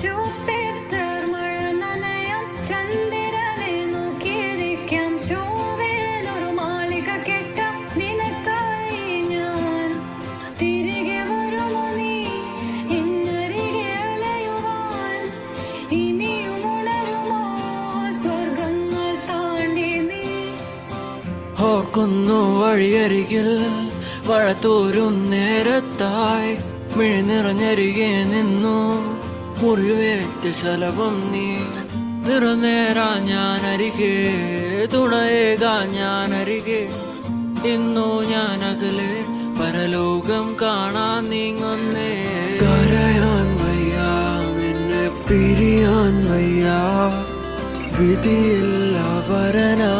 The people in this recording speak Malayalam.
ജൂപ്പിറ്റർ മഴ നനയും ചന്ദ്രനെ നോക്കിയിരിക്കാം ചൊവ്വയിലൊരു മാളിക കെട്ടാം നിനക്കായി ഞാൻ തിരികെ വരുമോ നീ എന്നരികെ അലയുവാൻ ഇനിയും ഉണരുമോ സ്വർഗങ്ങൾ താണ്ടി നീ ഓർക്കുന്നു വഴിയരികിൽ മഴ തോരും നേരത്തായി മിഴി നിറഞ്ഞരികെ നിന്നു മുറിവേറ്റ ശലഭം നീ നിറനേരാ ഞാനരികെ തുണയേകാ ഞാനരികെ ഇന്നു ഞാൻ അകലെ പരലോകം കാണാൻ നീങ്ങുന്നേ കരയാൻ വയ്യ നിന്നെ പിരിയാൻ വയ്യ വിധിയില്ല വരനാ